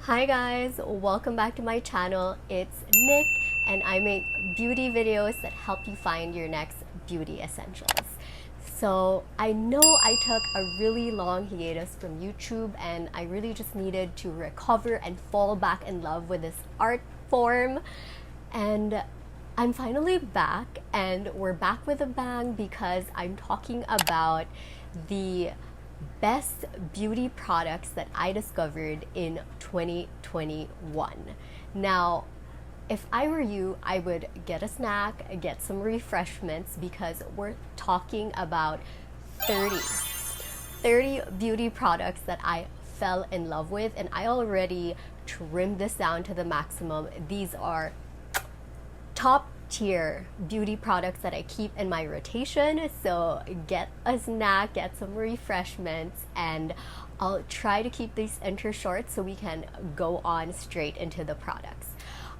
Hi guys, welcome back to my channel. It's Nick and I make beauty videos that help you find your next beauty essentials. So I know I took a really long hiatus from YouTube and I really just needed to recover and fall back in love with this art form. And I'm finally back, and we're back with a bang because I'm talking about the best beauty products that I discovered in 2021. Now, if I were you, I would get a snack, get some refreshments, because we're talking about 30 beauty products that I fell in love with, and I already trimmed this down to the maximum. These are top tier beauty products that I keep in my rotation. So get a snack, get some refreshments, and I'll try to keep these intro short so we can go on straight into the products.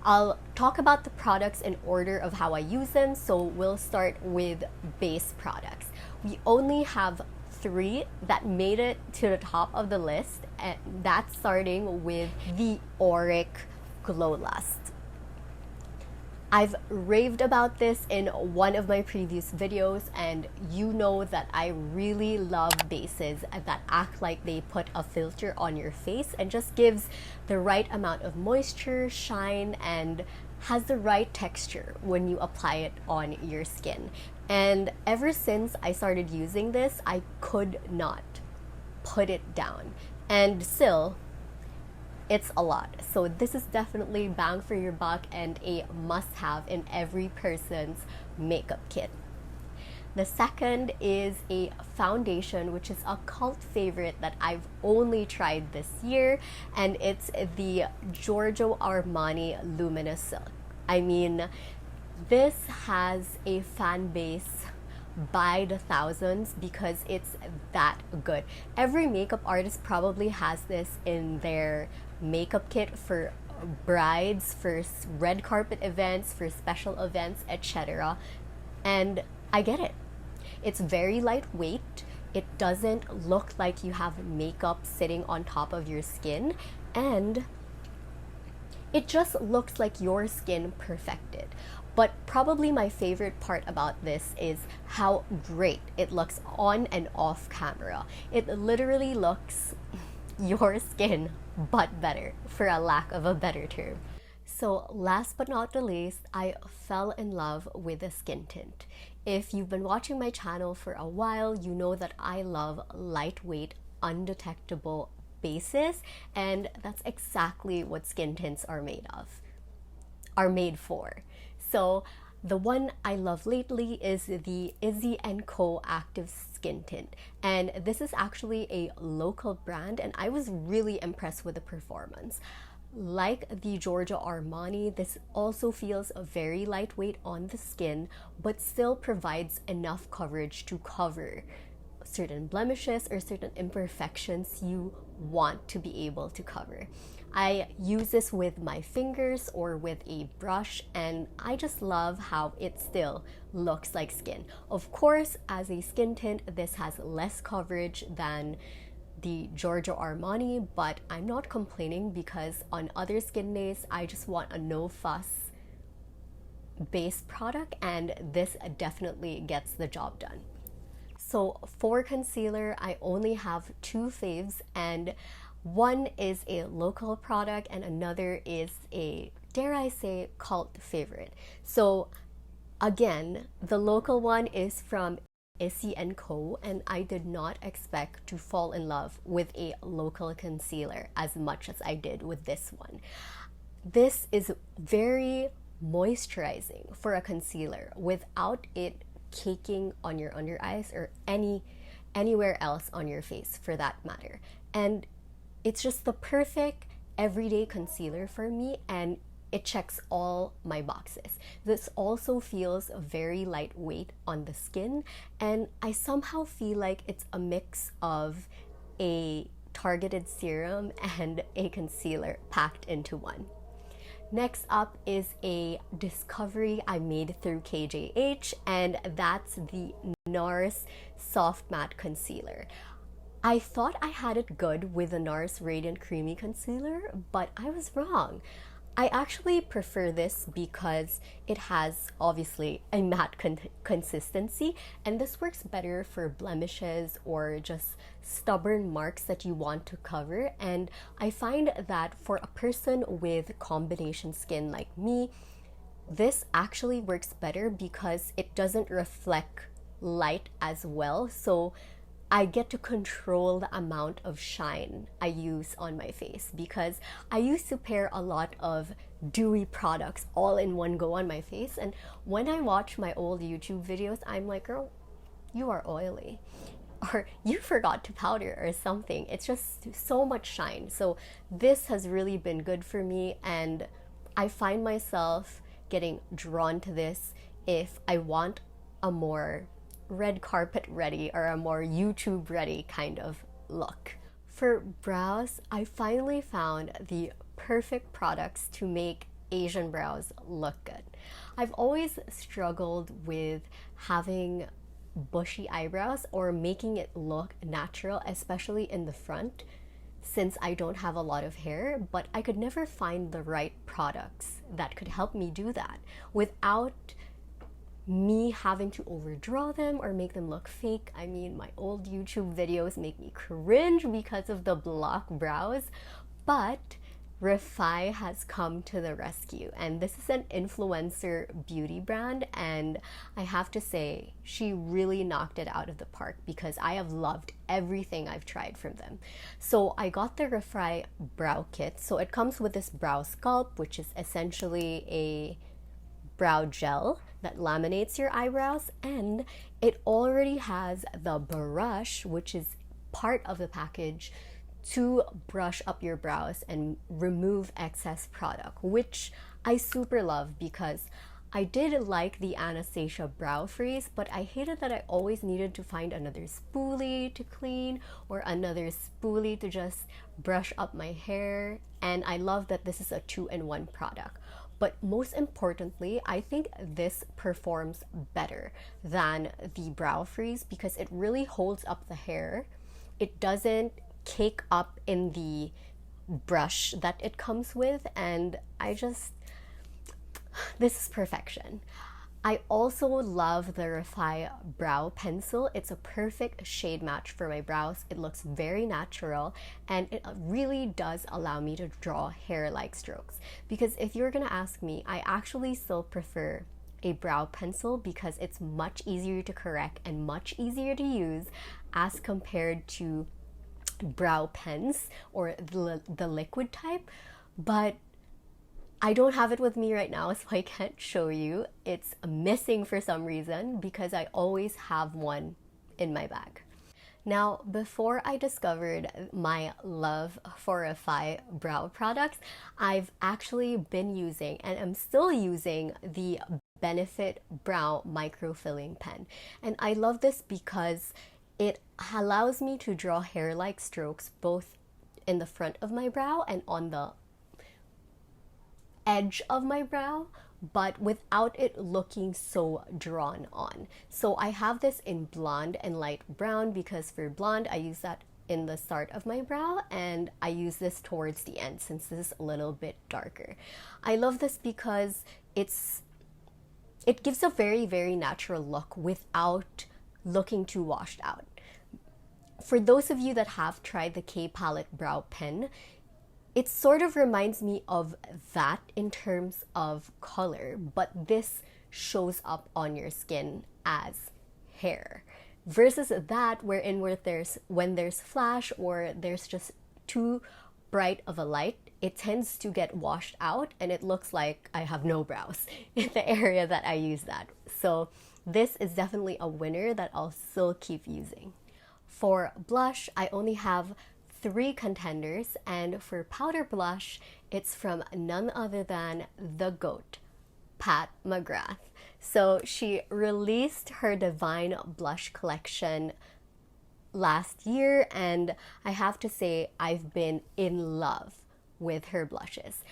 I'll talk about the products in order of how I use them. So we'll start with base products. We only have 3 that made it to the top of the list, and that's starting with the Auric Glow Lust. I've raved about this in one of my previous videos, and you know that I really love bases that act like they put a filter on your face and just gives the right amount of moisture, shine, and has the right texture when you apply it on your skin. And ever since I started using this, I could not put it down. And still, it's a lot. So this is definitely bang for your buck and a must-have in every person's makeup kit. The second is a foundation, which is a cult favorite that I've only tried this year, and it's the Giorgio Armani Luminous Silk. I mean, this has a fan base by the thousands because it's that good. Every makeup artist probably has this in their makeup kit for brides, for red carpet events, for special events, etc. And I get it. It's very lightweight. It doesn't look like you have makeup sitting on top of your skin, and it just looks like your skin perfected. But probably my favorite part about this is how great it looks on and off camera. It literally looks your skin, but better, for a lack of a better term. So last but not the least, I fell in love with a skin tint. If you've been watching my channel for a while, you know that I love lightweight, undetectable bases, and that's exactly what skin tints are made for. So the one I love lately is the Issy & Co. Active Skin Tint. And this is actually a local brand, and I was really impressed with the performance. Like the Giorgio Armani, this also feels very lightweight on the skin, but still provides enough coverage to cover certain blemishes or certain imperfections you want to be able to cover. I use this with my fingers or with a brush, and I just love how it still looks like skin. Of course, as a skin tint, this has less coverage than the Giorgio Armani, but I'm not complaining because on other skin days, I just want a no-fuss base product, and this definitely gets the job done. So for concealer, I only have 2 faves, and one is a local product and another is a, dare I say, cult favorite. So again, the local one is from Issy & Co. and I did not expect to fall in love with a local concealer as much as I did with this one. This is very moisturizing for a concealer without it caking on your under eyes or anywhere else on your face for that matter. And it's just the perfect everyday concealer for me, and it checks all my boxes. This also feels very lightweight on the skin, and I somehow feel like it's a mix of a targeted serum and a concealer packed into one. Next up is a discovery I made through KJH, and that's the Nars Soft Matte Concealer. I thought I had it good with the Nars Radiant Creamy Concealer, but I was wrong. I actually prefer this because it has obviously a matte consistency, and this works better for blemishes or just stubborn marks that you want to cover. And I find that for a person with combination skin like me, this actually works better because it doesn't reflect light as well. So I get to control the amount of shine I use on my face, because I used to pair a lot of dewy products all in one go on my face, and when I watch my old YouTube videos, I'm like, girl, you are oily, or you forgot to powder or something. It's just so much shine. So this has really been good for me, and I find myself getting drawn to this if I want a more red carpet ready or a more YouTube ready kind of look. For brows, I finally found the perfect products to make Asian brows look good. I've always struggled with having bushy eyebrows or making it look natural, especially in the front, since I don't have a lot of hair, but I could never find the right products that could help me do that without me having to overdraw them or make them look fake. I mean, my old YouTube videos make me cringe because of the block brows, but Refy has come to the rescue, and this is an influencer beauty brand, and I have to say she really knocked it out of the park because I have loved everything I've tried from them. So I got the Refy brow kit. So it comes with this brow sculpt, which is essentially a brow gel that laminates your eyebrows, and it already has the brush, which is part of the package, to brush up your brows and remove excess product, which I super love because I did like the Anastasia brow freeze, but I hated that I always needed to find another spoolie to clean or another spoolie to just brush up my hair, and I love that this is a 2-in-1 product. But most importantly, I think this performs better than the brow freeze because it really holds up the hair. It doesn't cake up in the brush that it comes with, and this is perfection. I also love the Refy brow pencil. It's a perfect shade match for my brows. It looks very natural, and it really does allow me to draw hair-like strokes. Because if you're gonna ask me, I actually still prefer a brow pencil because it's much easier to correct and much easier to use as compared to brow pens or the liquid type. But I don't have it with me right now, so I can't show you. It's missing for some reason because I always have one in my bag. Now, before I discovered my love for Refy brow products, I've actually been using and I'm still using the Benefit Brow Microfilling Pen. And I love this because it allows me to draw hair-like strokes both in the front of my brow and on the edge of my brow, but without it looking so drawn on. So I have this in blonde and light brown because for blonde I use that in the start of my brow, and I use this towards the end since this is a little bit darker. I love this because it gives a very, very natural look without looking too washed out. For those of you that have tried the K Palette Brow Pen, it sort of reminds me of that in terms of color, but this shows up on your skin as hair. Versus that when there's flash or there's just too bright of a light, it tends to get washed out and it looks like I have no brows in the area that I use that. So this is definitely a winner that I'll still keep using. For blush, I only have 3 contenders, and for powder blush, it's from none other than the GOAT, Pat McGrath. So she released her Divine Blush collection last year, and I have to say I've been in love with her blushes.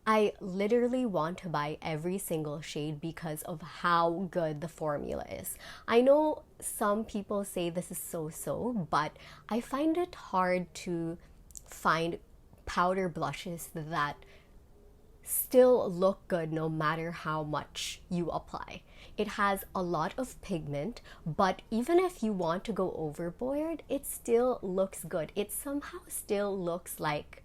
I literally want to buy every single shade because of how good the formula is. I know some people say this is so-so, but I find it hard to find powder blushes that still look good no matter how much you apply. It has a lot of pigment, but even if you want to go overboard, it still looks good. It somehow still looks like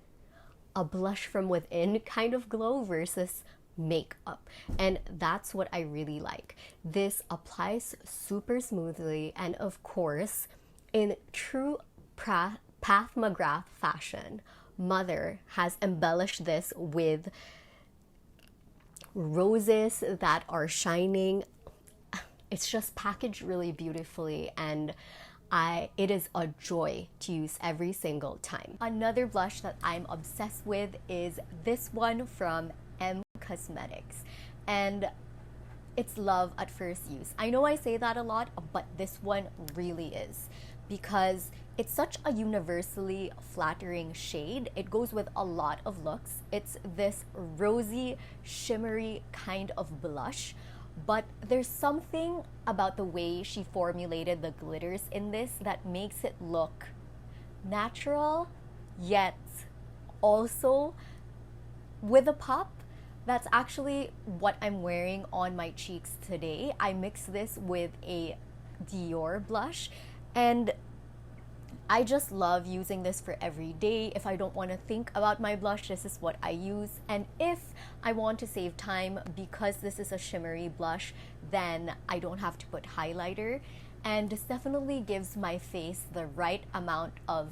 a blush from within kind of glow versus makeup, and that's what I really like. This applies super smoothly, and of course, in true Path McGrath fashion, Mother has embellished this with roses that are shining. It's just packaged really beautifully, and it is a joy to use every single time. Another blush that I'm obsessed with is this one from M Cosmetics, and it's love at first use. I know I say that a lot, but this one really is, because it's such a universally flattering shade. It goes with a lot of looks. It's this rosy, shimmery kind of blush, but there's something about the way she formulated the glitters in this that makes it look natural, yet also with a pop. That's actually what I'm wearing on my cheeks today. I mixed this with a Dior blush, and I just love using this for every day. If I don't want to think about my blush, this is what I use. And if I want to save time, because this is a shimmery blush, then I don't have to put highlighter. And this definitely gives my face the right amount of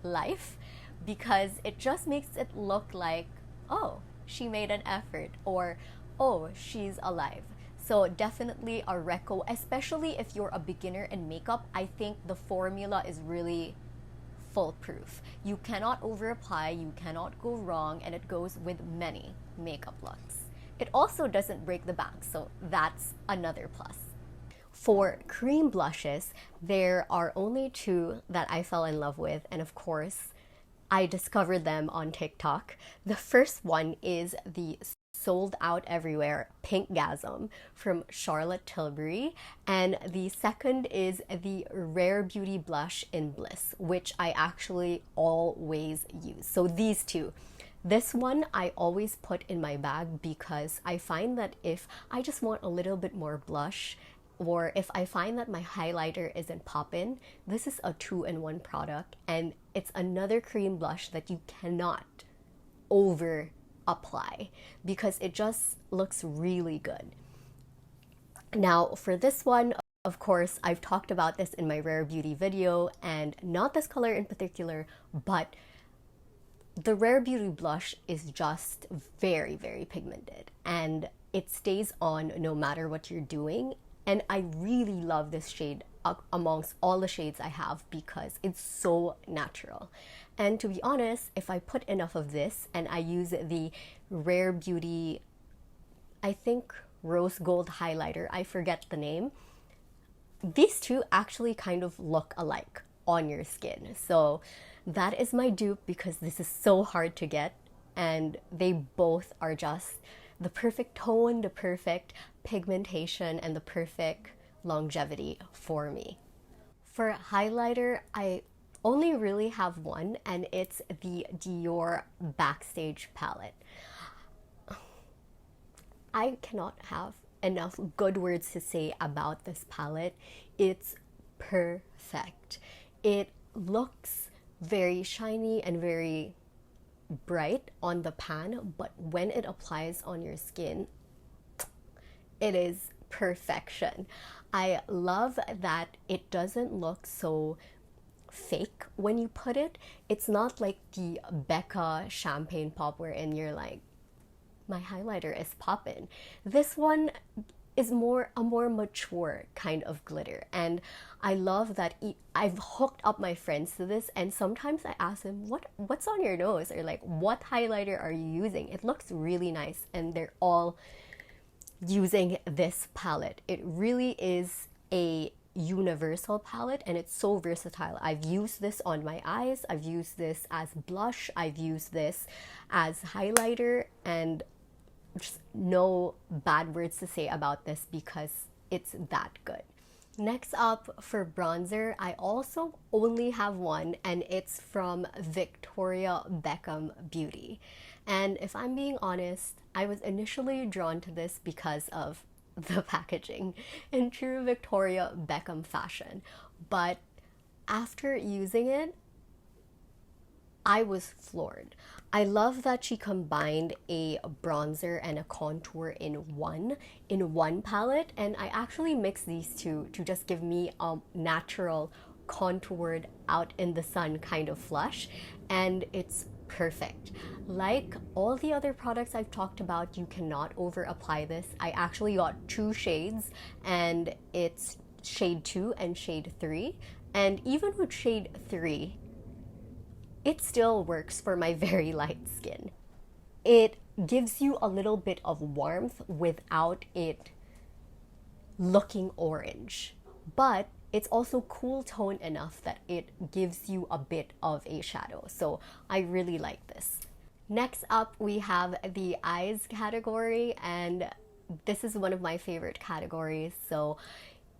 life, because it just makes it look like, oh, she made an effort, or oh, she's alive. So definitely a reco, especially if you're a beginner in makeup. I think the formula is really foolproof. You cannot over apply, you cannot go wrong, and it goes with many makeup looks. It also doesn't break the bank, so that's another plus. For cream blushes, there are only two that I fell in love with, and of course, I discovered them on TikTok. The first one is the sold out everywhere Pinkgasm from TIlbury, and the second is the Rare Beauty blush in Bliss, which I actually always use. So these two. This one I always put in my bag because I find that if I just want a little bit more blush, or if I find that my highlighter isn't poppin', this is a 2-in-1 product, and it's another cream blush that you cannot over apply because it just looks really good. Now for this one, of course, I've talked about this in my Rare Beauty video, and not this color in particular, but the Rare Beauty blush is just very, very pigmented, and it stays on no matter what you're doing. And I really love this shade amongst all the shades I have because it's so natural. And to be honest, if I put enough of this and I use the Rare Beauty, I think Rose Gold highlighter, I forget the name, these two actually kind of look alike on your skin. So that is my dupe because this is so hard to get, and they both are just the perfect tone, the perfect pigmentation, and the perfect longevity for me. For highlighter, I only really have one, and it's the Dior Backstage palette. I cannot have enough good words to say about this palette. It's perfect. It looks very shiny and very bright on the pan, but when it applies on your skin, it is perfection. I love that it doesn't look so fake when you put it. It's not like the Becca champagne pop wherein you're like, my highlighter is poppin'. This one is a more mature kind of glitter, and I love that I've hooked up my friends to this, and sometimes I ask them, what's on your nose, or like, what highlighter are you using? It looks really nice, and they're all using this palette. It really is a universal palette, and it's so versatile. I've used this on my eyes, I've used this as blush, I've used this as highlighter, and just no bad words to say about this because it's that good. Next up, for bronzer, I also only have one, and it's from Victoria Beckham Beauty. And if I'm being honest, I was initially drawn to this because of the packaging in true Victoria Beckham fashion. But after using it, I was floored. I love that she combined a bronzer and a contour in one palette, and I actually mixed these two to just give me a natural contoured out in the sun kind of flush, and it's perfect. Like all the other products I've talked about, you cannot over apply this. I actually got two shades, and it's shade 2 and shade 3, and even with shade 3, it still works for my very light skin. It gives you a little bit of warmth without it looking orange, but it's also cool tone enough that it gives you a bit of a shadow. So I really like this. Next up, we have the eyes category, and this is one of my favorite categories. So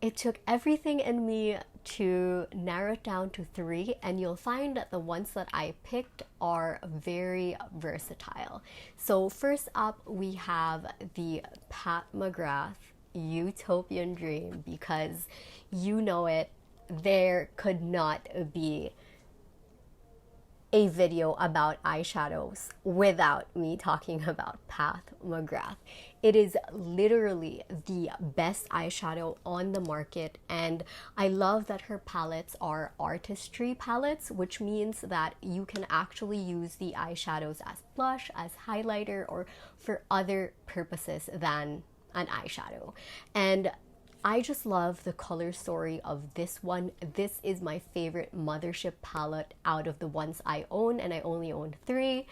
it took everything in me to narrow it down to 3, and you'll find that the ones that I picked are very versatile. So first up, we have the Pat McGrath Huetopian Dream, because you know it, there could not be a video about eyeshadows without me talking about Pat McGrath. It is literally the best eyeshadow on the market, and I love that her palettes are artistry palettes, which means that you can actually use the eyeshadows as blush, as highlighter, or for other purposes than an eyeshadow. And I just love the color story of this one. This is my favorite mothership palette out of the ones I own, and I only own 3.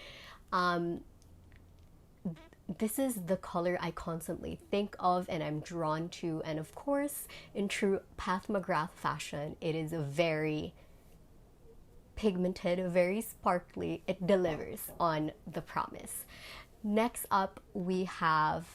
This is the color I constantly think of and I'm drawn to, and of course, in true Pat McGrath fashion, it is very pigmented, very sparkly. It delivers on the promise. Next up, we have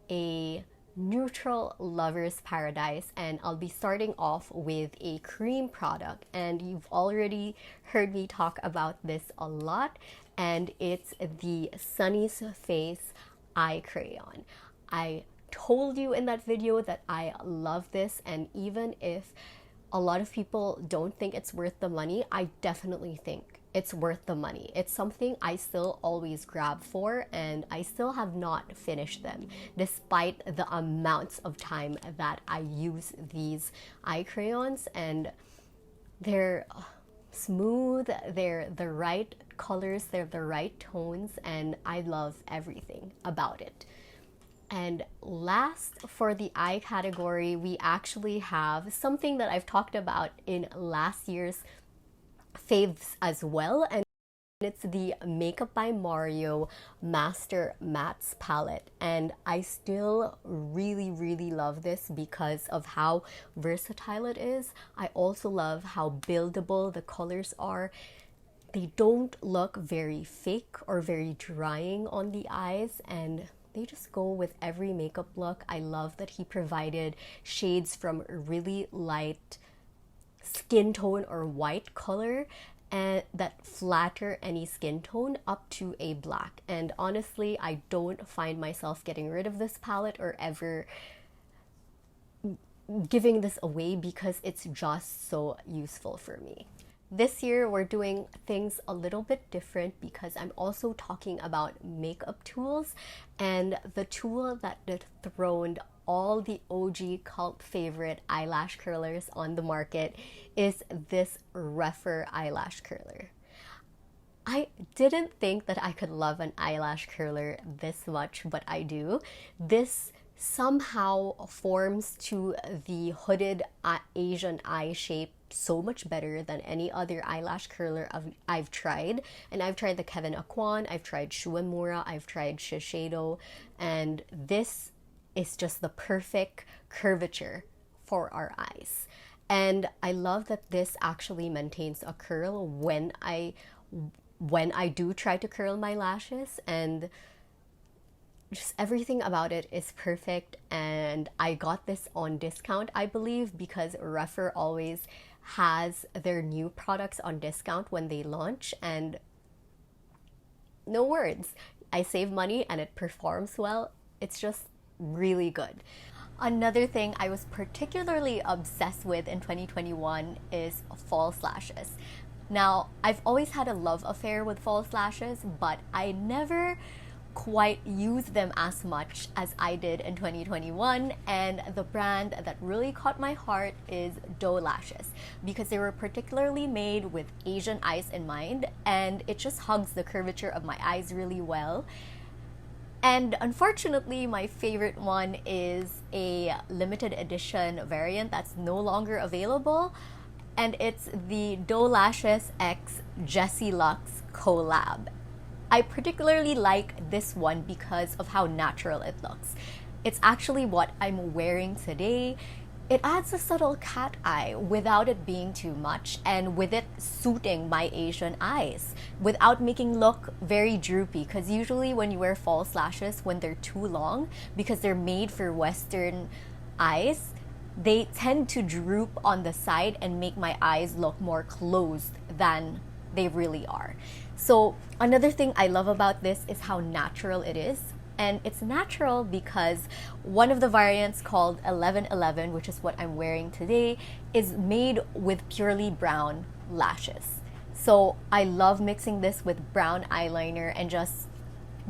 a neutral lover's paradise, and I'll be starting off with a cream product, and you've already heard me talk about this a lot, and it's the Sunnies Face Eye Crayon. I told you in that video that I love this, and even if a lot of people don't think it's worth the money, I definitely think it's worth the money. It's something I still always grab for, and I still have not finished them despite the amounts of time that I use these eye crayons. And they're smooth, they're the right colors, they're the right tones, and I love everything about it. And last, for the eye category, we actually have something that I've talked about in last year's faves as well, and it's the Makeup by Mario Master Mattes palette. And I still really love this because of how versatile it is. I also love how buildable the colors are. They don't look very fake or very drying on the eyes, and they just go with every makeup look. I love that he provided shades from really light skin tone or white color and that flatter any skin tone up to a black. And honestly, I don't find myself getting rid of this palette or ever giving this away because it's just so useful for me. This year, we're doing things a little bit different because I'm also talking about makeup tools, and the tool that dethroned all the OG cult favorite eyelash curlers on the market is this Rephr eyelash curler. I didn't think that I could love an eyelash curler this much, but I do. This somehow forms to the hooded Asian eye shape so much better than any other eyelash curler I've tried. And I've tried the Kevyn Aucoin, I've tried Shuemura, I've tried Shiseido, and this is just the perfect curvature for our eyes. And I love that this actually maintains a curl when I do try to curl my lashes, and just everything about it is perfect. And I got this on discount, I believe, because Rephr always has their new products on discount when they launch, and no words, I save money and it performs well. It's just really good. Another thing I was particularly obsessed with in 2021 is false lashes. Now, I've always had a love affair with false lashes, but I never quite used them as much as I did in 2021, and the brand that really caught my heart is Doe Lashes, because they were particularly made with Asian eyes in mind, and it just hugs the curvature of my eyes really well. And unfortunately, my favorite one is a limited edition variant that's no longer available, and it's the Doe Lashes X Jessie Luxe collab. I particularly like this one because of how natural it looks. It's actually what I'm wearing today. It adds a subtle cat eye without it being too much, and with it suiting my Asian eyes without making look very droopy, because usually when you wear false lashes, when they're too long, because they're made for Western eyes, they tend to droop on the side and make my eyes look more closed than they really are. So another thing I love about this is how natural it is. And it's natural because one of the variants called 1111, which is what I'm wearing today, is made with purely brown lashes. So I love mixing this with brown eyeliner and just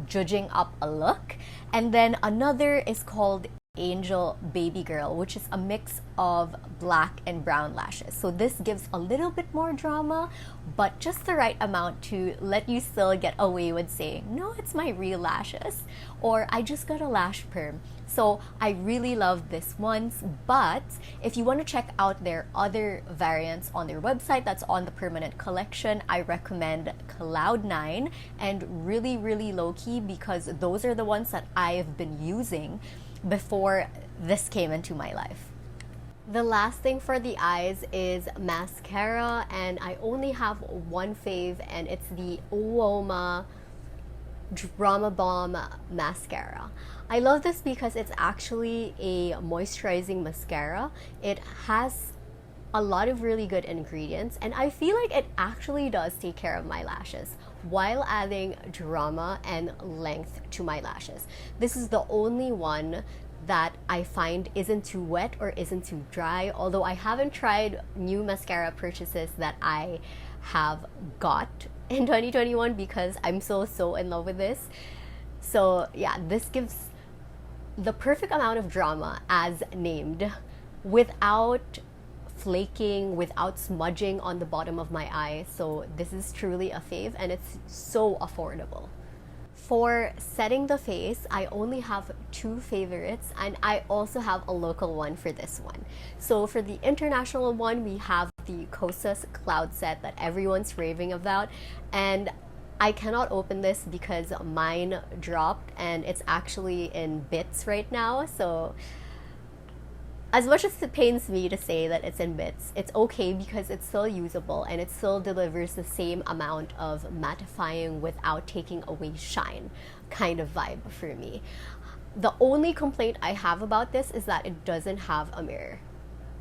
judging up a look. And then another is called Angel Baby Girl, which is a mix of black and brown lashes. So this gives a little bit more drama, but just the right amount to let you still get away with saying, no, it's my real lashes, or I just got a lash perm. So I really love this one, but if you want to check out their other variants on their website that's on the permanent collection, I recommend Cloud9 and Really Really Low Key, because those are the ones that I've been using before this came into my life. The last thing for the eyes is mascara, and I only have one fave, and it's the Uoma Drama Bomb mascara. I love this because it's actually a moisturizing mascara. It has a lot of really good ingredients, and I feel like it actually does take care of my lashes while adding drama and length to my lashes. This is the only one that I find isn't too wet or isn't too dry, although I haven't tried new mascara purchases that I have got in 2021 because I'm so in love with this. So yeah, this gives the perfect amount of drama as named, without flaking, without smudging on the bottom of my eye. So this is truly a fave, and it's so affordable. For setting the face, I only have two favorites, and I also have a local one for this one. So for the international one, we have the Kosas Cloud Set that everyone's raving about, and I cannot open this because mine dropped and it's actually in bits right now. So as much as it pains me to say that it's in bits, it's okay because it's still usable and it still delivers the same amount of mattifying without taking away shine kind of vibe for me. The only complaint I have about this is that it doesn't have a mirror.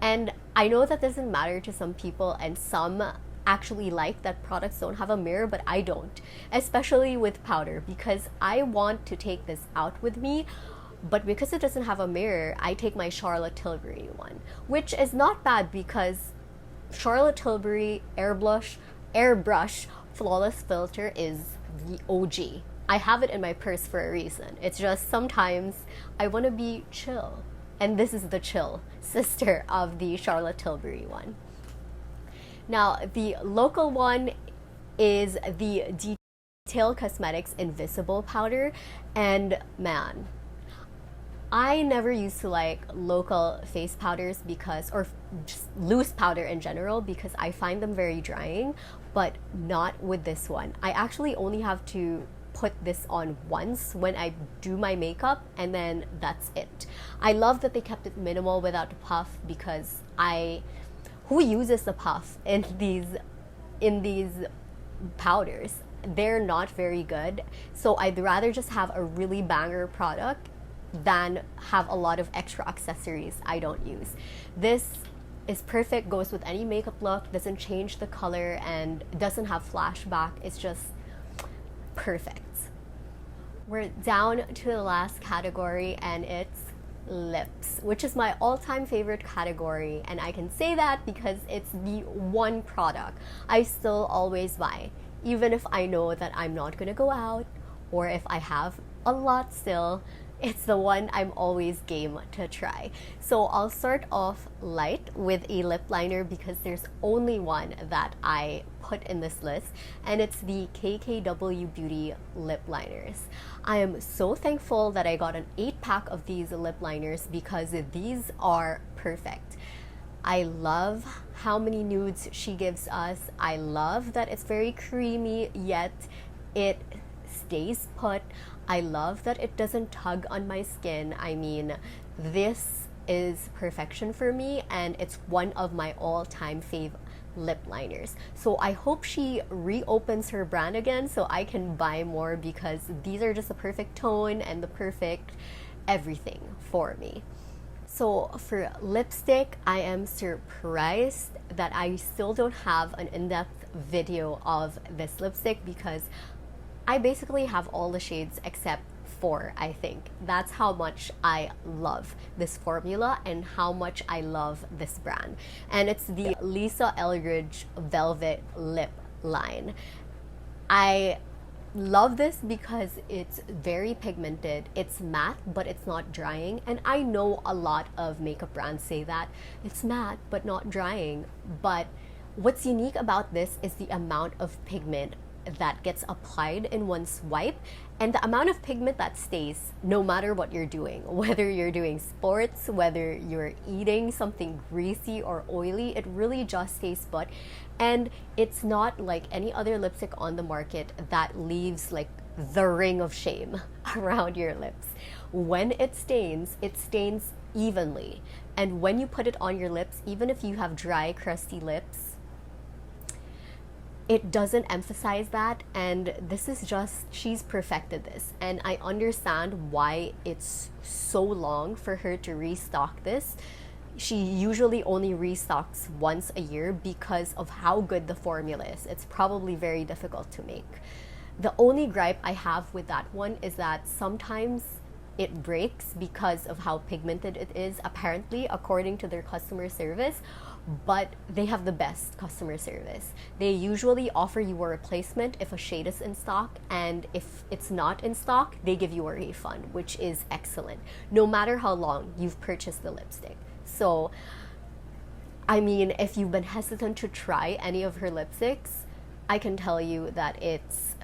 And I know that doesn't matter to some people, and some actually like that products don't have a mirror, but I don't, especially with powder, because I want to take this out with me. But because it doesn't have a mirror, I take my Charlotte Tilbury one, which is not bad because Charlotte Tilbury Airbrush Flawless Filter is the OG. I have it in my purse for a reason. It's just sometimes I want to be chill, and this is the chill sister of the Charlotte Tilbury one. Now, the local one is the Detail Cosmetics Invisible Powder, and man, I never used to like local face powders because, or just loose powder in general, because I find them very drying, but not with this one. I actually only have to put this on once when I do my makeup, and then that's it. I love that they kept it minimal without puff, because I who uses the puff in these powders? They're not very good. So I'd rather just have a really banger product than have a lot of extra accessories I don't use. This is perfect, goes with any makeup look, doesn't change the color, and doesn't have flashback. It's just perfect. We're down to the last category, and it's lips, which is my all-time favorite category, and I can say that because it's the one product I still always buy, even if I know that I'm not gonna go out, or if I have a lot still. It's the one I'm always game to try. So I'll start off light with a lip liner because there's only one that I put in this list, and it's the KKW Beauty lip liners. I am so thankful that I got an 8-pack of these lip liners because these are perfect. I love how many nudes she gives us. I love that it's very creamy, yet it stays put. I love that it doesn't tug on my skin. I mean, this is perfection for me, and it's one of my all-time fave lip liners. So I hope she reopens her brand again so I can buy more, because these are just the perfect tone and the perfect everything for me. So for lipstick, I am surprised that I still don't have an in-depth video of this lipstick, because I basically have all the shades except 4, I think. That's how much I love this formula and how much I love this brand. And it's the Lisa Eldridge Velvet Lip line. I love this because it's very pigmented. It's matte, but it's not drying. And I know a lot of makeup brands say that it's matte, but not drying. But what's unique about this is the amount of pigment that gets applied in one swipe, and the amount of pigment that stays no matter what you're doing, whether you're doing sports, whether you're eating something greasy or oily, it really just stays put. And it's not like any other lipstick on the market that leaves like the ring of shame around your lips. When it stains evenly, and when you put it on your lips, even if you have dry, crusty lips, it doesn't emphasize that. And this is just, she's perfected this, and I understand why it's so long for her to restock this. She usually only restocks once a year because of how good the formula is. It's probably very difficult to make. The only gripe I have with that one is that sometimes it breaks because of how pigmented it is, apparently, according to their customer service. But they have the best customer service. They usually offer you a replacement if a shade is in stock, and if it's not in stock, they give you a refund, which is excellent, no matter how long you've purchased the lipstick. So, I mean, if you've been hesitant to try any of her lipsticks, I can tell you that it's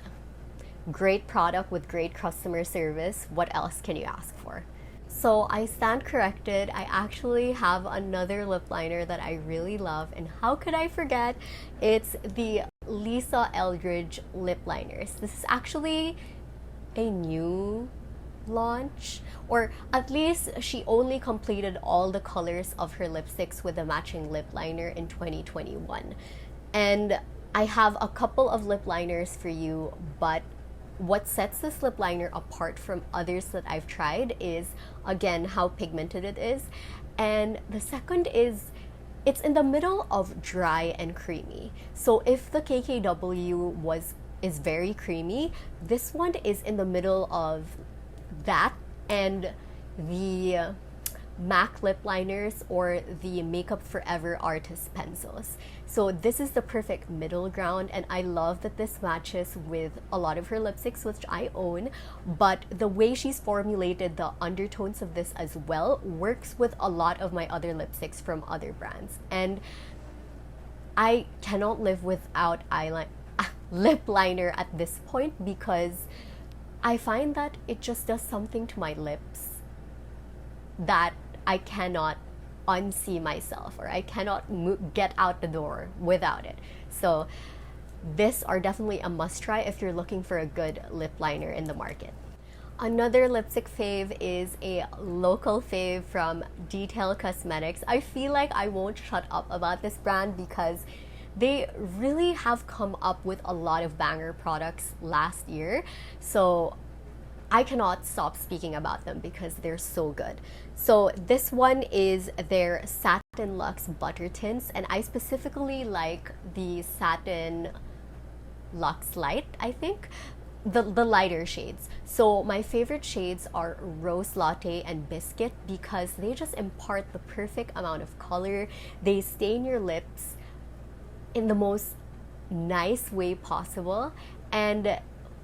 great product with great customer service. What else can you ask for? So I stand corrected. I actually have another lip liner that I really love, and how could I forget? It's the Lisa Eldridge lip liners. This is actually a new launch, or at least she only completed all the colors of her lipsticks with a matching lip liner in 2021. And I have a couple of lip liners for you, but what sets this lip liner apart from others that I've tried is, again, how pigmented it is. And the second is, it's in the middle of dry and creamy. So if the KKW is very creamy, this one is in the middle of that and the MAC lip liners or the Makeup Forever Artist pencils. So this is the perfect middle ground, and I love that this matches with a lot of her lipsticks, which I own, but the way she's formulated the undertones of this as well works with a lot of my other lipsticks from other brands. And I cannot live without lip liner at this point, because I find that it just does something to my lips that I cannot unsee myself, or I cannot get out the door without it. So these are definitely a must try if you're looking for a good lip liner in the market. Another lipstick fave is a local fave from Detail Cosmetics. I feel like I won't shut up about this brand because they really have come up with a lot of banger products last year. So I cannot stop speaking about them because they're so good. So this one is their Satin Luxe Butter Tints, and I specifically like the Satin Luxe Light, I think. The lighter shades. So my favorite shades are Rose Latte and Biscuit because they just impart the perfect amount of color. They stain your lips in the most nice way possible, and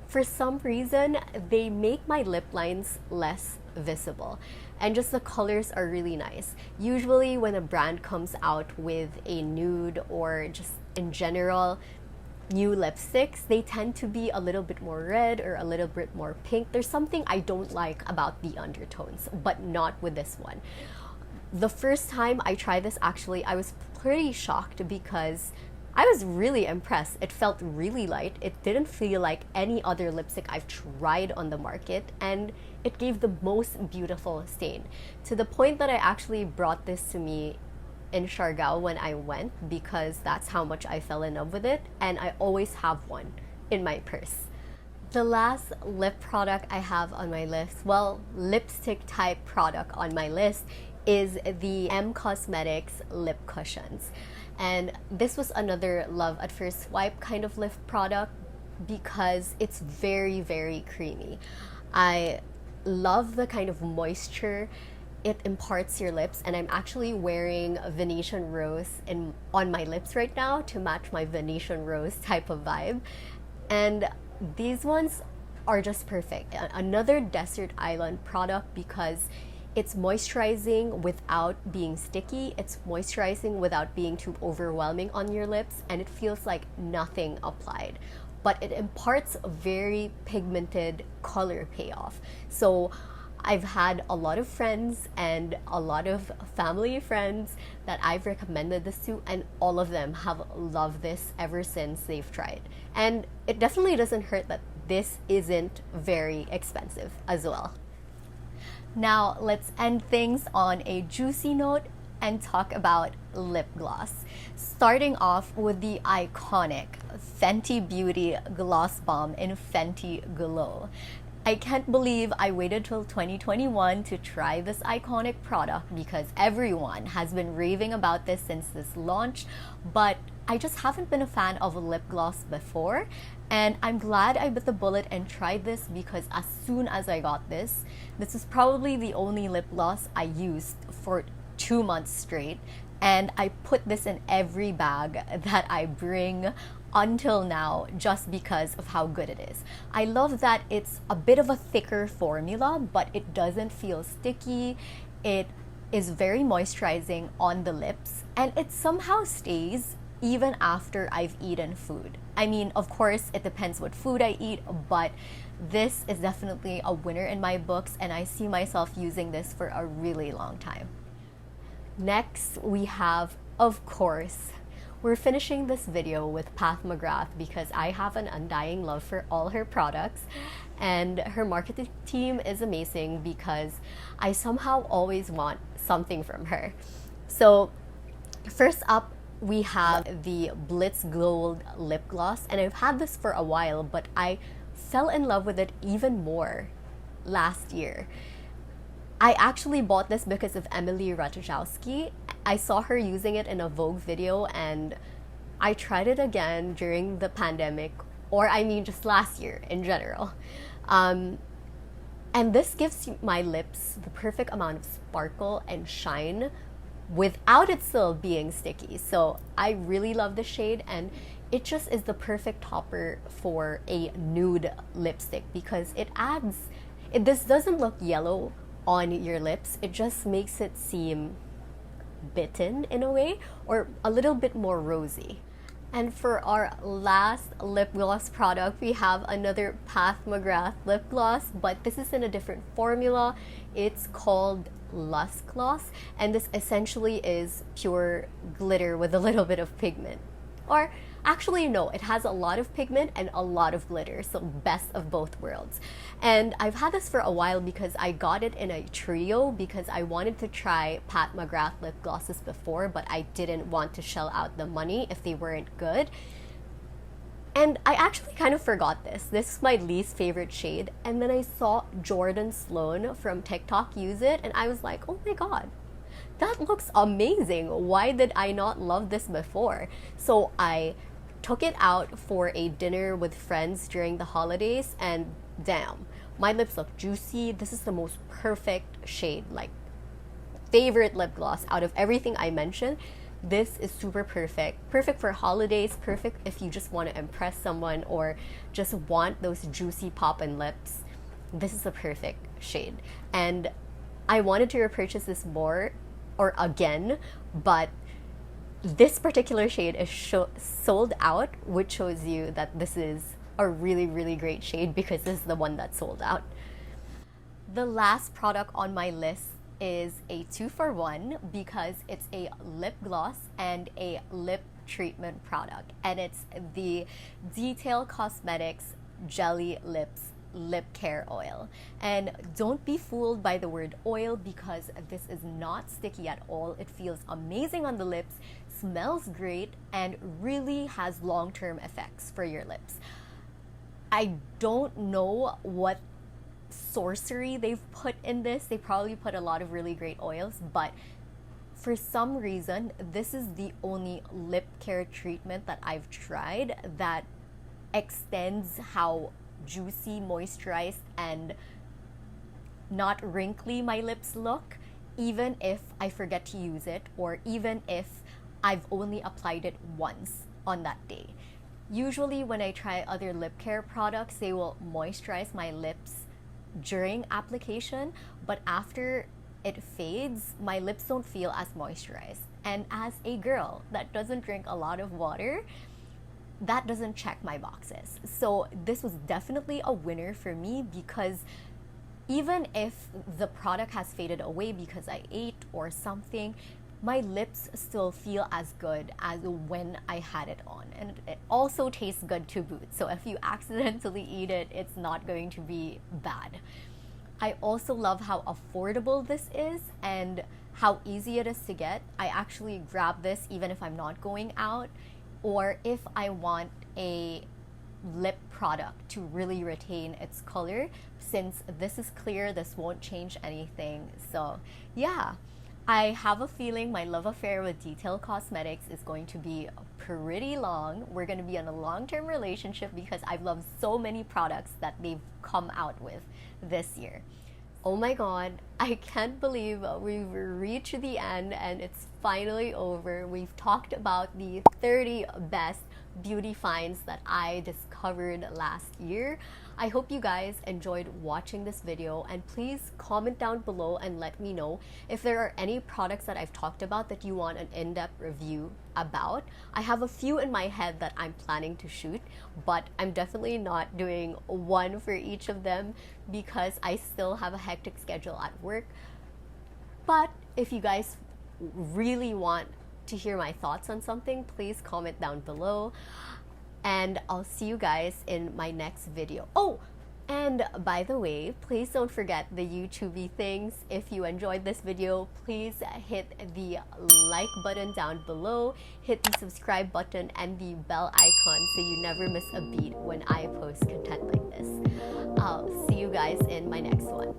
for some reason they make my lip lines less visible, and just the colors are really nice. Usually when a brand comes out with a nude or just in general new lipsticks, they tend to be a little bit more red or a little bit more pink. There's something I don't like about the undertones, but not with this one. The first time I tried this, actually, I was pretty shocked because I was really impressed. It felt really light. It didn't feel like any other lipstick I've tried on the market, and it gave the most beautiful stain, to the point that I actually brought this to me in Siargao when I went because that's how much I fell in love with it, and I always have one in my purse. The last lip product I have on my list, well, lipstick type product on my list, is the M Cosmetics lip cushions. And this was another love at first swipe kind of lip product because it's very, very creamy. I love the kind of moisture it imparts your lips, and I'm actually wearing a Venetian Rose on my lips right now to match my Venetian Rose type of vibe. And these ones are just perfect. Another desert island product because it's moisturizing without being sticky, it's moisturizing without being too overwhelming on your lips, and it feels like nothing applied. But it imparts a very pigmented color payoff. So I've had a lot of friends and a lot of family friends that I've recommended this to, and all of them have loved this ever since they've tried. And it definitely doesn't hurt that this isn't very expensive as well. Now let's end things on a juicy note and talk about lip gloss. Starting off with the iconic Fenty Beauty Gloss Bomb in Fenty Glow. I can't believe I waited till 2021 to try this iconic product because everyone has been raving about this since this launch, but I just haven't been a fan of a lip gloss before, and I'm glad I bit the bullet and tried this because as soon as I got this is probably the only lip gloss I used for 2 months straight, and I put this in every bag that I bring until now just because of how good it is. I love that it's a bit of a thicker formula, but it doesn't feel sticky. It is very moisturizing on the lips, and it somehow stays even after I've eaten food. I mean, of course, it depends what food I eat, but this is definitely a winner in my books, and I see myself using this for a really long time. Next, we have, of course, we're finishing this video with Pat McGrath because I have an undying love for all her products, and her marketing team is amazing because I somehow always want something from her. So first up, we have the Blitz Gold lip gloss, and I've had this for a while, but I fell in love with it even more last year. I actually bought this because of Emily Ratajkowski. I saw her using it in a Vogue video, and I tried it again during the pandemic, or I mean just last year in general. And this gives my lips the perfect amount of sparkle and shine without it still being sticky. So I really love the shade, and it just is the perfect topper for a nude lipstick because this doesn't look yellow on your lips. It just makes it seem bitten in a way, or a little bit more rosy. And for our last lip gloss product, we have another Pat McGrath lip gloss, but this is in a different formula. It's called Lusk Gloss, and this essentially is pure glitter with a little bit of pigment. Or Actually, no, it has a lot of pigment and a lot of glitter, so best of both worlds. And I've had this for a while because I got it in a trio because I wanted to try Pat McGrath lip glosses before, but I didn't want to shell out the money if they weren't good. And I actually kind of forgot this. This is my least favorite shade. And then I saw Jordan Sloan from TikTok use it, and I was like, oh my god, that looks amazing. Why did I not love this before? So I took it out for a dinner with friends during the holidays, and damn, my lips look juicy. This is the most perfect shade, like favorite lip gloss out of everything I mentioned. This is super perfect. Perfect for holidays, perfect if you just want to impress someone or just want those juicy poppin' lips. This is the perfect shade. And I wanted to repurchase this more or again, but this particular shade is sold out, which shows you that this is a really, really great shade because this is the one that sold out. The last product on my list is a 2-for-1 because it's a lip gloss and a lip treatment product, and it's the Detail Cosmetics Jelly Lips Lip Care Oil. And don't be fooled by the word oil because this is not sticky at all. It feels amazing on the lips, smells great, and really has long-term effects for your lips. I don't know what sorcery they've put in this. They probably put a lot of really great oils, but for some reason this is the only lip care treatment that I've tried that extends how juicy, moisturized, and not wrinkly my lips look, even if I forget to use it or even if I've only applied it once on that day. Usually when I try other lip care products, they will moisturize my lips during application, but after it fades, my lips don't feel as moisturized. And as a girl that doesn't drink a lot of water, that doesn't check my boxes. So this was definitely a winner for me because even if the product has faded away because I ate or something, my lips still feel as good as when I had it on. And it also tastes good to boot. So if you accidentally eat it, it's not going to be bad. I also love how affordable this is and how easy it is to get. I actually grab this even if I'm not going out or if I want a lip product to really retain its color. Since this is clear, this won't change anything. So yeah, I have a feeling my love affair with Detail Cosmetics is going to be pretty long. We're going to be in a long-term relationship because I've loved so many products that they've come out with this year. Oh my god, I can't believe we've reached the end and it's finally over. We've talked about the 30 best beauty finds that I discovered last year. I hope you guys enjoyed watching this video, and please comment down below and let me know if there are any products that I've talked about that you want an in-depth review about. I have a few in my head that I'm planning to shoot, but I'm definitely not doing one for each of them because I still have a hectic schedule at work. But if you guys really want to hear my thoughts on something, please comment down below. And I'll see you guys in my next video. Oh, and by the way, please don't forget the YouTubey things. If you enjoyed this video, please hit the like button down below, hit the subscribe button and the bell icon so you never miss a beat when I post content like this. I'll see you guys in my next one.